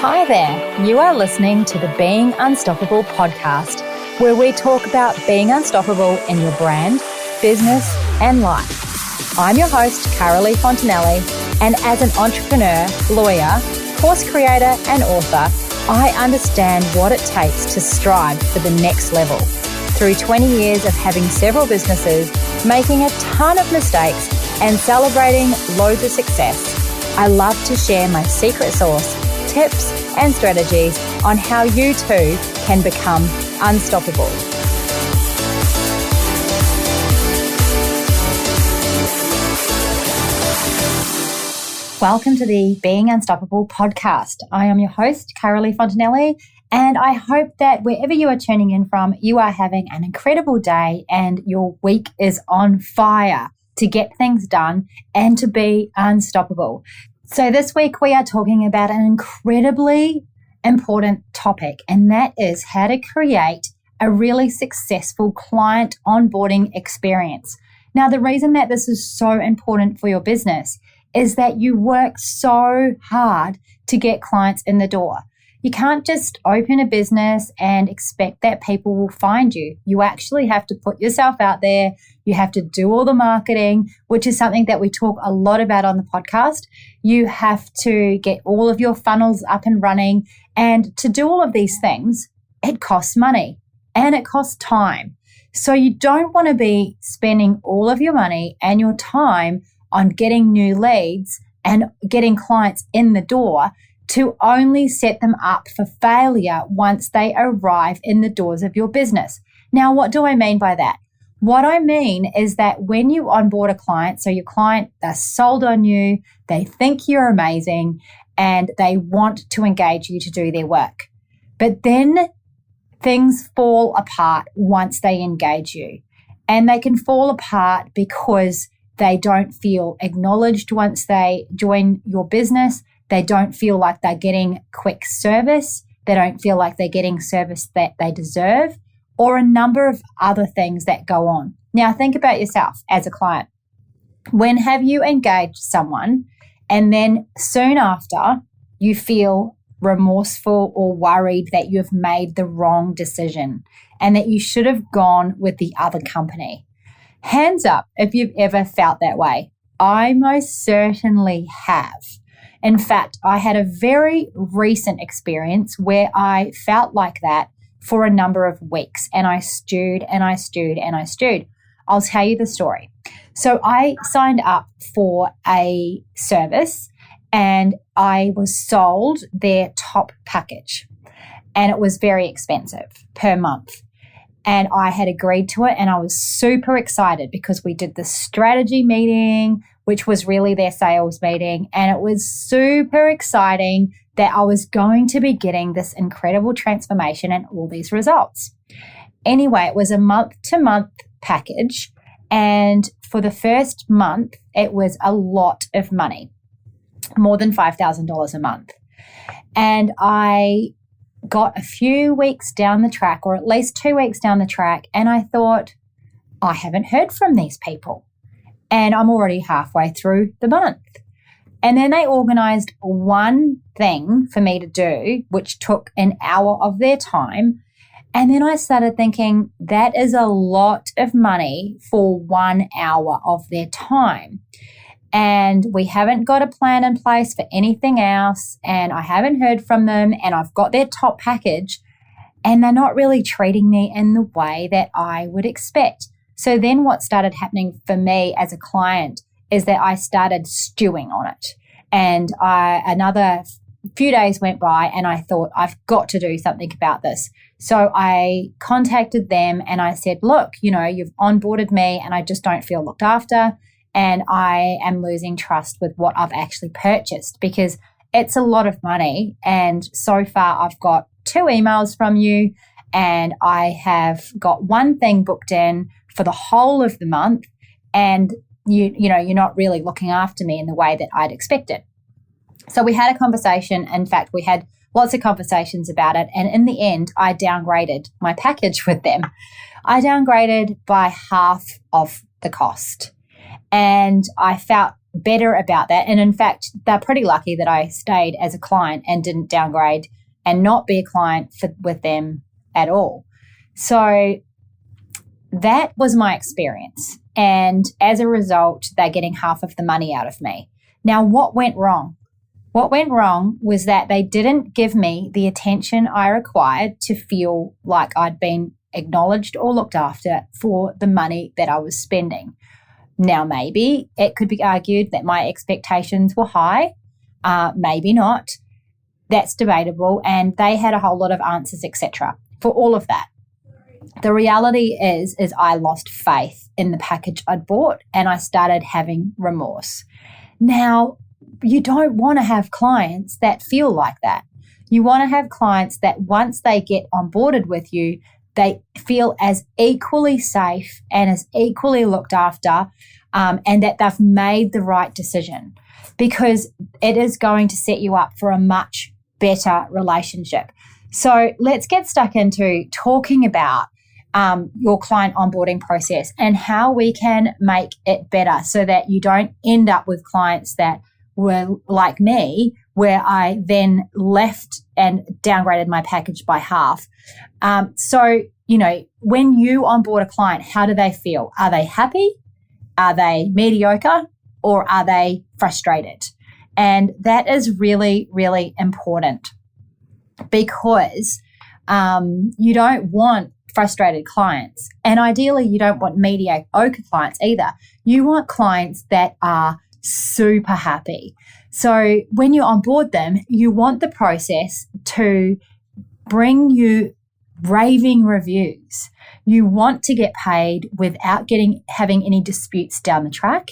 Hi there, you are listening to the Being Unstoppable podcast, where we talk about being unstoppable in your brand, business, and life. I'm your host, Carolee Fontanelli, and as an entrepreneur, lawyer, course creator, and author, I understand what it takes to strive for the next level. Through 20 years of having several businesses, making a ton of mistakes, and celebrating loads of success, I love to share my secret sauce, tips, and strategies on how you too can become unstoppable. Welcome to the Being Unstoppable podcast. I am your host, Carolee Fontanelli, and I hope that wherever you are tuning in from, you are having an incredible day and your week is on fire to get things done and to be unstoppable. So this week we are talking about an incredibly important topic, and that is how to create a really successful client onboarding experience. Now, the reason that this is so important for your business is that you work so hard to get clients in the door. You can't just open a business and expect that people will find you. You actually have to put yourself out there. You have to do all the marketing, which is something that we talk a lot about on the podcast. You have to get all of your funnels up and running. And to do all of these things, it costs money and it costs time. So you don't want to be spending all of your money and your time on getting new leads and getting clients in the door to only set them up for failure once they arrive in the doors of your business. Now, what do I mean by that? What I mean is that when you onboard a client, so your client, they're sold on you, they think you're amazing, and they want to engage you to do their work. But then things fall apart once they engage you. And they can fall apart because they don't feel acknowledged once they join your business. They don't feel like they're getting quick service. They don't feel like they're getting service that they deserve, or a number of other things that go on. Now, think about yourself as a client. When have you engaged someone and then soon after you feel remorseful or worried that you've made the wrong decision and that you should have gone with the other company? Hands up if you've ever felt that way. I most certainly have. In fact, I had a very recent experience where I felt like that for a number of weeks, and I stewed and I stewed and I stewed. I'll tell you the story. So I signed up for a service and I was sold their top package, and it was very expensive per month. And I had agreed to it, and I was super excited because we did the strategy meeting, which was really their sales meeting. And it was super exciting that I was going to be getting this incredible transformation and all these results. Anyway, it was a month-to-month package. And for the first month, it was a lot of money, more than $5,000 a month. And I got a few weeks down the track, or at least 2 weeks down the track, and I thought, I haven't heard from these people. And I'm already halfway through the month. And then they organized one thing for me to do, which took an hour of their time. And then I started thinking, that is a lot of money for 1 hour of their time. And we haven't got a plan in place for anything else. And I haven't heard from them. And I've got their top package. And they're not really treating me in the way that I would expect. So then what started happening for me as a client is that I started stewing on it. And another few days went by and I thought, I've got to do something about this. So I contacted them and I said, look, you've onboarded me and I just don't feel looked after. And I am losing trust with what I've actually purchased because it's a lot of money. And so far I've got 2 emails from you and I have got one thing booked in for the whole of the month, and you're not really looking after me in the way that I'd expected. So we had a conversation. In fact, we had lots of conversations about it. And in the end, I downgraded my package with them. I downgraded by half of the cost. And I felt better about that. And in fact, they're pretty lucky that I stayed as a client and didn't downgrade and not be a client with them at all. So that was my experience. And as a result, they're getting half of the money out of me. Now, what went wrong? What went wrong was that they didn't give me the attention I required to feel like I'd been acknowledged or looked after for the money that I was spending. Now, maybe it could be argued that my expectations were high, maybe not. That's debatable. And they had a whole lot of answers, etc. for all of that. The reality is I lost faith in the package I'd bought and I started having remorse. Now, you don't want to have clients that feel like that. You want to have clients that once they get onboarded with you, they feel as equally safe and as equally looked after, and that they've made the right decision, because it is going to set you up for a much better relationship. So let's get stuck into talking about your client onboarding process and how we can make it better so that you don't end up with clients that were like me, where I then left and downgraded my package by half. So, when you onboard a client, how do they feel? Are they happy? Are they mediocre? Or are they frustrated? And that is really, really important, because you don't want frustrated clients. And ideally, you don't want mediocre clients either. You want clients that are super happy. So when you onboard them, you want the process to bring you raving reviews. You want to get paid without having any disputes down the track,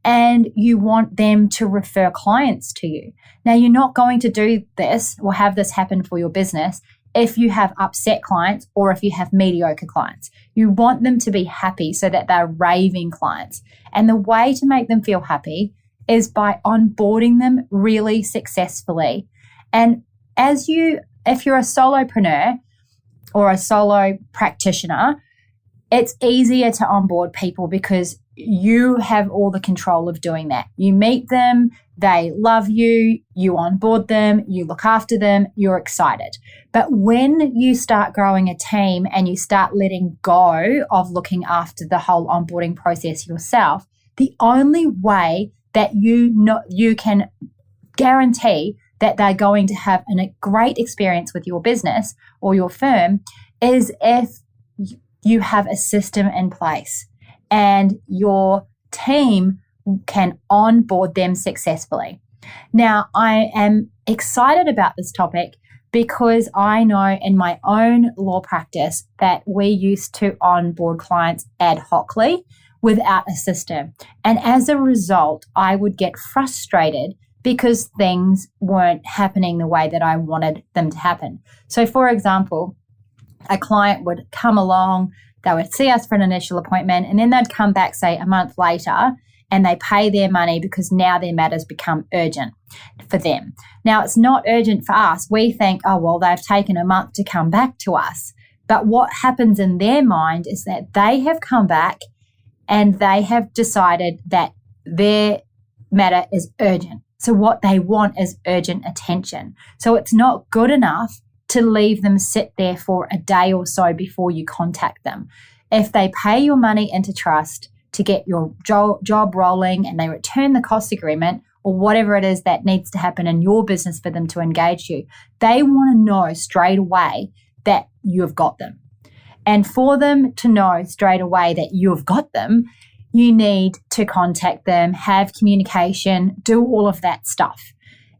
and you want them to refer clients to you. Now, you're not going to do this or have this happen for your business if you have upset clients or if you have mediocre clients. You want them to be happy so that they're raving clients. And the way to make them feel happy is by onboarding them really successfully. And if you're a solopreneur or a solo practitioner, it's easier to onboard people because you have all the control of doing that. You meet them, they love you, you onboard them, you look after them, you're excited. But when you start growing a team and you start letting go of looking after the whole onboarding process yourself, the only way that you can guarantee that they're going to have a great experience with your business or your firm is if you have a system in place and your team can onboard them successfully. Now, I am excited about this topic because I know in my own law practice that we used to onboard clients ad hocly without a system. And as a result, I would get frustrated because things weren't happening the way that I wanted them to happen. So, for example, a client would come along, they would see us for an initial appointment, and then they'd come back, say, a month later, and they pay their money because now their matters become urgent for them. Now, it's not urgent for us. We think, oh, well, they've taken a month to come back to us. But what happens in their mind is that they have come back and they have decided that their matter is urgent. So what they want is urgent attention. So it's not good enough to leave them sit there for a day or so before you contact them. If they pay your money into trust to get your job rolling and they return the cost agreement or whatever it is that needs to happen in your business for them to engage you, they want to know straight away that you've got them. And for them to know straight away that you've got them, you need to contact them, have communication, do all of that stuff.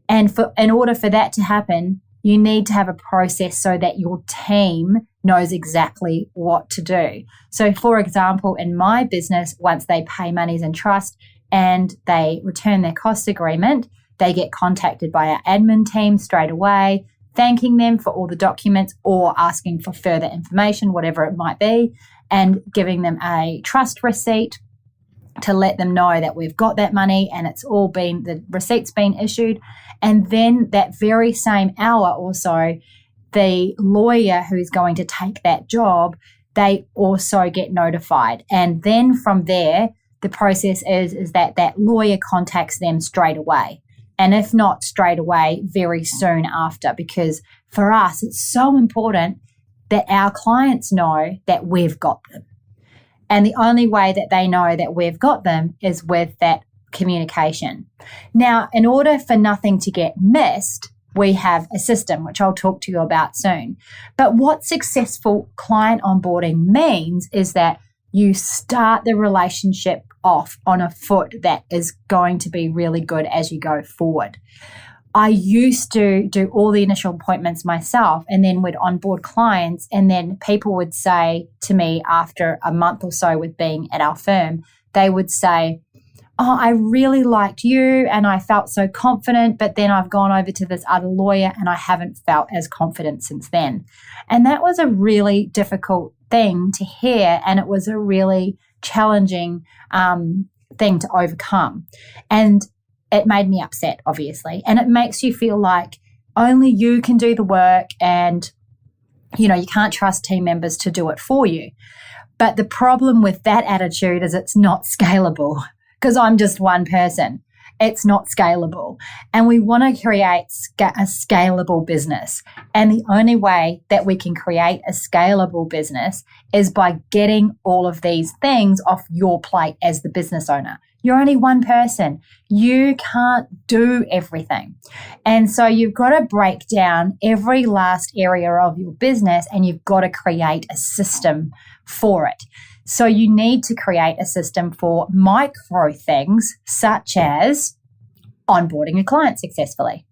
And in order for that to happen, you need to have a process so that your team knows exactly what to do. So, for example, in my business, once they pay monies in trust and they return their cost agreement, they get contacted by our admin team straight away, thanking them for all the documents or asking for further information, whatever it might be, and giving them a trust receipt to let them know that we've got that money and the receipt's been issued. And then that very same hour or so, the lawyer who's going to take that job, they also get notified. And then from there, the process is that that lawyer contacts them straight away. And if not straight away, very soon after, because for us, it's so important that our clients know that we've got them. And the only way that they know that we've got them is with that communication. Now, in order for nothing to get missed, we have a system, which I'll talk to you about soon. But what successful client onboarding means is that you start the relationship off on a foot that is going to be really good as you go forward. I used to do all the initial appointments myself and then would onboard clients, and then people would say to me after a month or so with being at our firm, they would say, "Oh, I really liked you and I felt so confident, but then I've gone over to this other lawyer and I haven't felt as confident since then." And that was a really difficult thing to hear, and it was a really challenging thing to overcome. And it made me upset, obviously. And it makes you feel like only you can do the work and, you can't trust team members to do it for you. But the problem with that attitude is it's not scalable, because I'm just one person. It's not scalable. And we want to create a scalable business. And the only way that we can create a scalable business is by getting all of these things off your plate as the business owner. You're only one person. You can't do everything. And so you've got to break down every last area of your business, and you've got to create a system for it. So you need to create a system for micro things, such as onboarding a client successfully.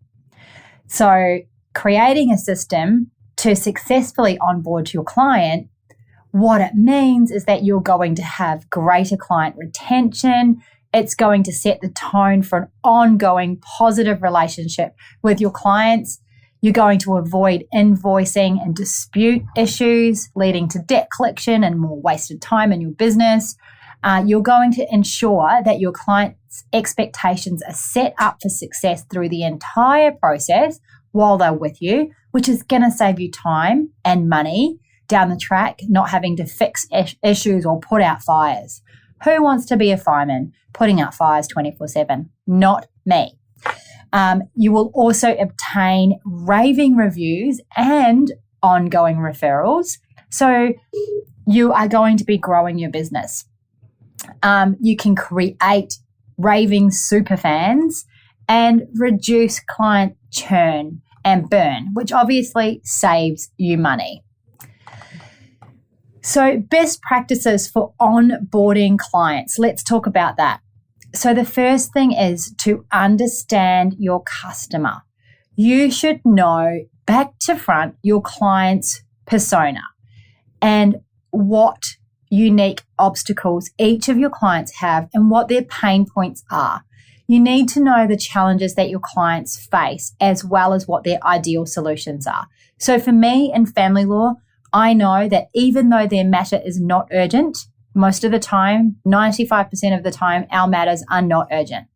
So creating a system to successfully onboard your client, what it means is that you're going to have greater client retention. It's going to set the tone for an ongoing positive relationship with your clients. You're going to avoid invoicing and dispute issues, leading to debt collection and more wasted time in your business. You're going to ensure that your clients' expectations are set up for success through the entire process while they're with you, which is going to save you time and money down the track, not having to fix issues or put out fires. Who wants to be a fireman putting out fires 24/7? Not me. You will also obtain raving reviews and ongoing referrals. So you are going to be growing your business. You can create raving superfans and reduce client churn and burn, which obviously saves you money. So best practices for onboarding clients. Let's talk about that. So the first thing is to understand your customer. You should know back to front your client's persona and what unique obstacles each of your clients have and what their pain points are. You need to know the challenges that your clients face as well as what their ideal solutions are. So for me in family law, I know that even though their matter is not urgent, most of the time, 95% of the time, our matters are not urgent.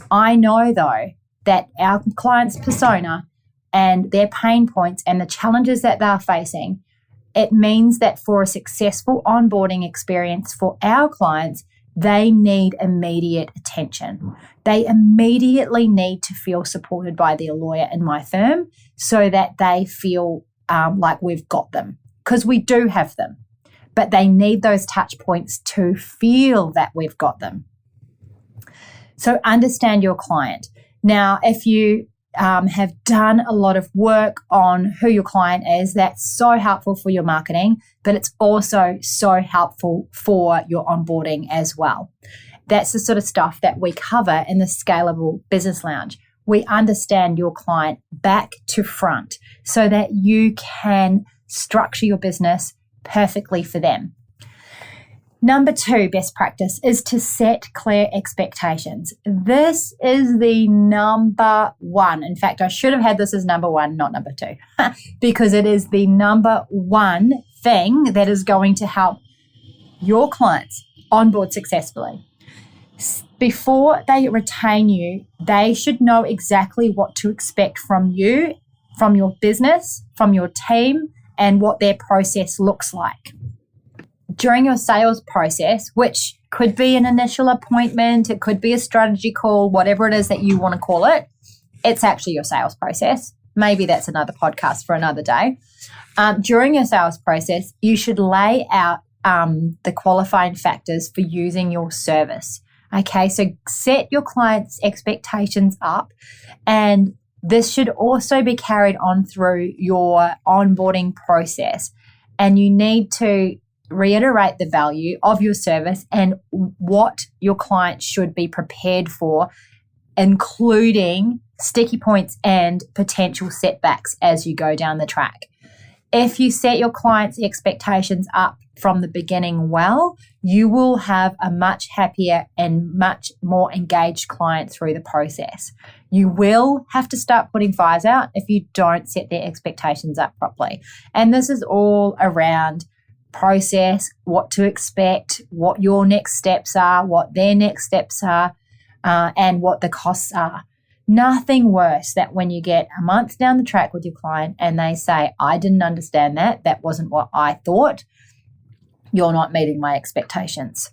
I know, though, that our client's persona and their pain points and the challenges that they're facing, it means that for a successful onboarding experience for our clients, they need immediate attention. They immediately need to feel supported by their lawyer in my firm so that they feel like we've got them, because we do have them. But they need those touch points to feel that we've got them. So understand your client. Now, if you have done a lot of work on who your client is, that's so helpful for your marketing, but it's also so helpful for your onboarding as well. That's the sort of stuff that we cover in the Scalable Business Lounge. We understand your client back to front so that you can structure your business perfectly for them. Number 2 best practice is to set clear expectations. This is the number 1. In fact, I should have had this as number 1, not number 2, because it is the number 1 thing that is going to help your clients onboard successfully. Before they retain you, they should know exactly what to expect from you, from your business, from your team, and what their process looks like. During your sales process, which could be an initial appointment, it could be a strategy call, whatever it is that you want to call it. It's actually your sales process. Maybe that's another podcast for another day. During your sales process, you should lay out the qualifying factors for using your service. Okay, so set your clients' expectations up, and this should also be carried on through your onboarding process. And you need to reiterate the value of your service and what your client should be prepared for, including sticky points and potential setbacks as you go down the track. If you set your clients' expectations up from the beginning well, you will have a much happier and much more engaged client through the process. You will have to start putting fires out if you don't set their expectations up properly. And this is all around process, what to expect, what your next steps are, what their next steps are, and what the costs are. Nothing worse than when you get a month down the track with your client and they say, I didn't understand that. That wasn't what I thought. You're not meeting my expectations.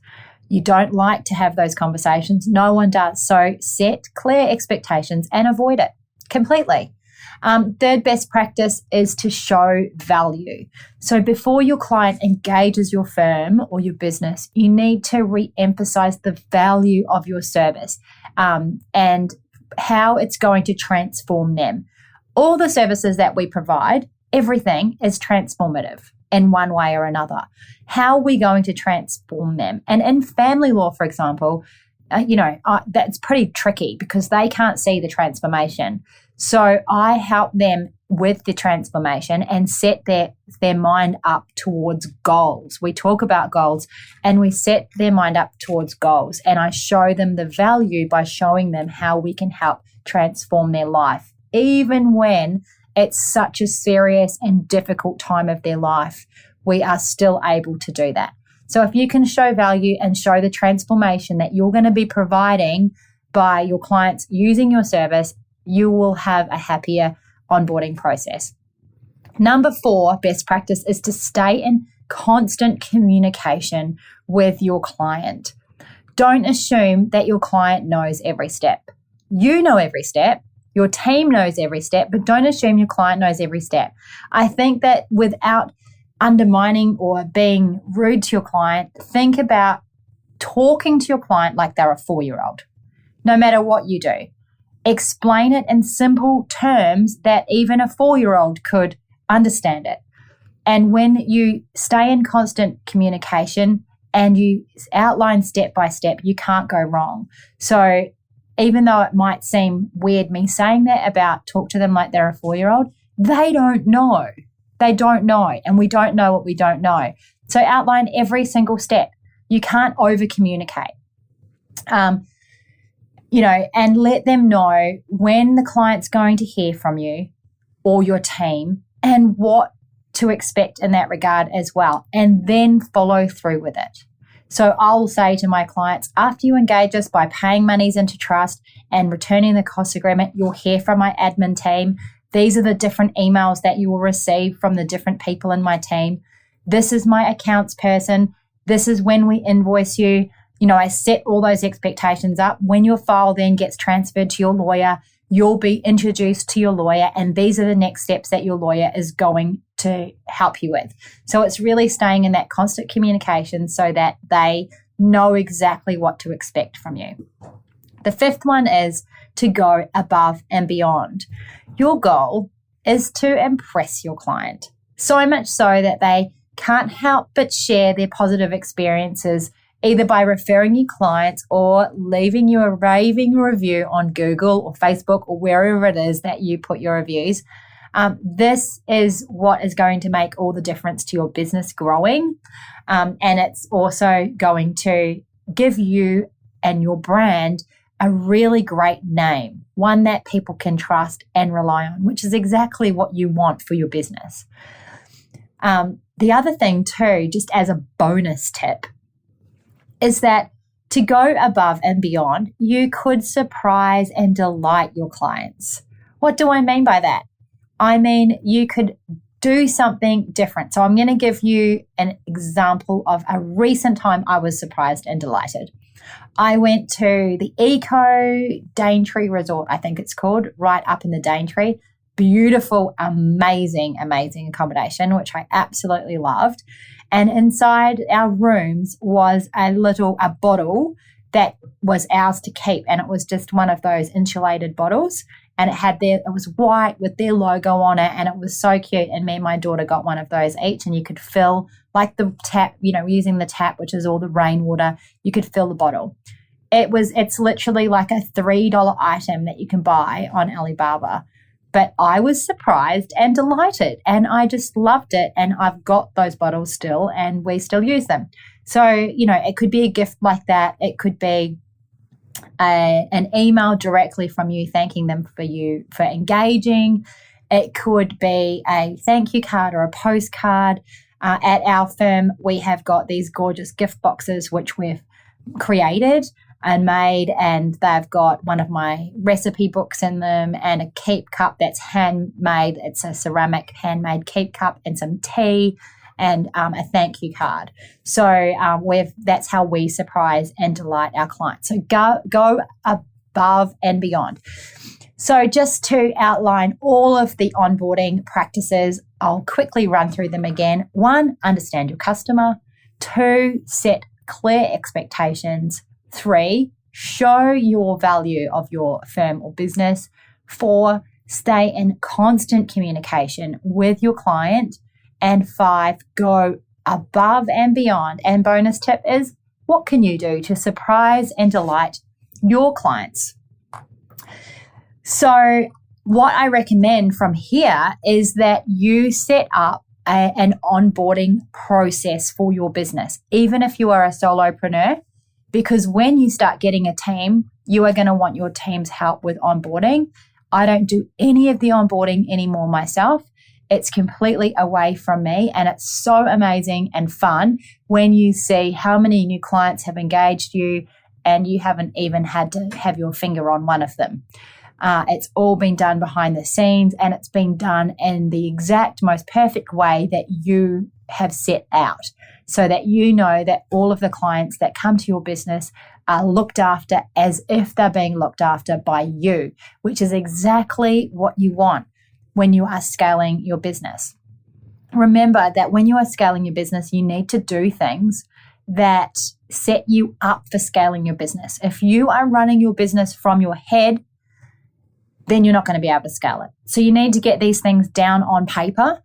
You don't like to have those conversations. No one does. So set clear expectations and avoid it completely. Third best practice is to show value. So before your client engages your firm or your business, you need to re-emphasize the value of your service and how it's going to transform them. All the services that we provide, everything is transformative in one way or another. How are we going to transform them? And in family law, for example, that's pretty tricky because they can't see the transformation. So I help them with the transformation and set their mind up towards goals. We talk about goals and we set their mind up towards goals, and I show them the value by showing them how we can help transform their life, even when it's such a serious and difficult time of their life. We are still able to do that. So if you can show value and show the transformation that you're going to be providing by your clients using your service, you will have a happier onboarding process. Number 4, best practice is to stay in constant communication with your client. Don't assume that your client knows every step. You know every step. Your team knows every step, but don't assume your client knows every step. I think that without undermining or being rude to your client, think about talking to your client like they're a 4-year-old, no matter what you do. Explain it in simple terms that even a 4-year-old could understand it. And when you stay in constant communication and you outline step by step, you can't go wrong. So even though it might seem weird me saying that about talk to them like they're a 4-year-old, they don't know. They don't know, and we don't know what we don't know. So outline every single step. You can't over-communicate. And let them know when the client's going to hear from you or your team and what to expect in that regard as well, and then follow through with it. So I'll say to my clients, after you engage us by paying monies into trust and returning the cost agreement, you'll hear from my admin team. These are the different emails that you will receive from the different people in my team. This is my accounts person. This is when we invoice you. I set all those expectations up. When your file then gets transferred to your lawyer, you'll be introduced to your lawyer, and these are the next steps that your lawyer is going to help you with. So it's really staying in that constant communication so that they know exactly what to expect from you. The 5th one is to go above and beyond. Your goal is to impress your client, so much so that they can't help but share their positive experiences, either by referring you clients or leaving you a raving review on Google or Facebook or wherever it is that you put your reviews. This is what is going to make all the difference to your business growing. And it's also going to give you and your brand a really great name, one that people can trust and rely on, which is exactly what you want for your business. The other thing too, just as a bonus tip, is that to go above and beyond, you could surprise and delight your clients. What do I mean by that? I mean, you could do something different. So I'm going to give you an example of a recent time I was surprised and delighted. I went to the Eco Daintree Resort, I think it's called, right up in the Daintree. Beautiful, amazing accommodation, which I absolutely loved. And inside our rooms was a bottle that was ours to keep. And it was just one of those insulated bottles. And it was white with their logo on it. And it was so cute. And me and my daughter got one of those each. And you could fill, like the tap, using the tap, which is all the rainwater, you could fill the bottle. It's literally like a $3 item that you can buy on Alibaba. But I was surprised and delighted, and I just loved it. And I've got those bottles still, and we still use them. So, it could be a gift like that. It could be an email directly from you thanking them for engaging. It could be a thank you card or a postcard. At our firm, we have got these gorgeous gift boxes, which we've created and made, and they've got one of my recipe books in them and a keep cup that's handmade. It's a ceramic handmade keep cup and some tea and a thank you card. So that's how we surprise and delight our clients. So go above and beyond. So just to outline all of the onboarding practices, I'll quickly run through them again. 1, understand your customer. 2, set clear expectations. 3, show your value of your firm or business. 4, stay in constant communication with your client. And 5, go above and beyond. And bonus tip is, what can you do to surprise and delight your clients? So what I recommend from here is that you set up an onboarding process for your business, even if you are a solopreneur. Because when you start getting a team, you are going to want your team's help with onboarding. I don't do any of the onboarding anymore myself. It's completely away from me, and it's so amazing and fun when you see how many new clients have engaged you and you haven't even had to have your finger on one of them. It's all been done behind the scenes, and it's been done in the exact most perfect way that you have set out, so that you know that all of the clients that come to your business are looked after as if they're being looked after by you, which is exactly what you want when you are scaling your business. Remember that when you are scaling your business, you need to do things that set you up for scaling your business. If you are running your business from your head, then you're not going to be able to scale it. So you need to get these things down on paper,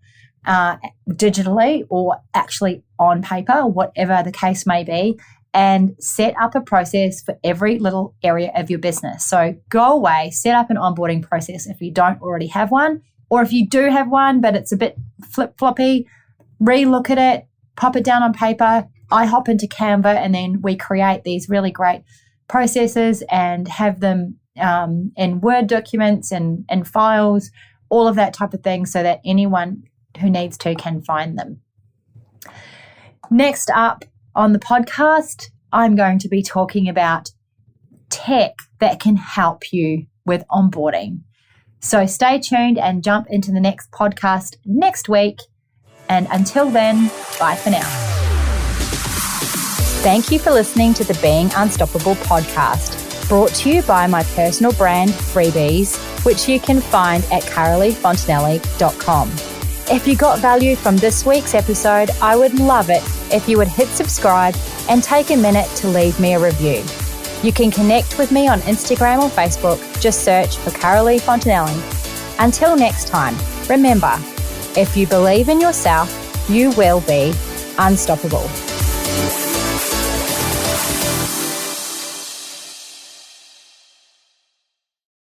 digitally, or actually on paper, whatever the case may be, and set up a process for every little area of your business. So go away, set up an onboarding process if you don't already have one, or if you do have one, but it's a bit flip-floppy, re-look at it, pop it down on paper. I hop into Canva, and then we create these really great processes and have them in Word documents and files, all of that type of thing, so that anyone who needs to can find them. Next up on the podcast, I'm going to be talking about tech that can help you with onboarding. So stay tuned and jump into the next podcast next week. And until then, bye for now. Thank you for listening to the Being Unstoppable podcast, brought to you by my personal brand, Freebies, which you can find at caroleefontanelli.com. If you got value from this week's episode, I would love it if you would hit subscribe and take a minute to leave me a review. You can connect with me on Instagram or Facebook. Just search for Carolee Fontanelli. Until next time, remember, if you believe in yourself, you will be unstoppable.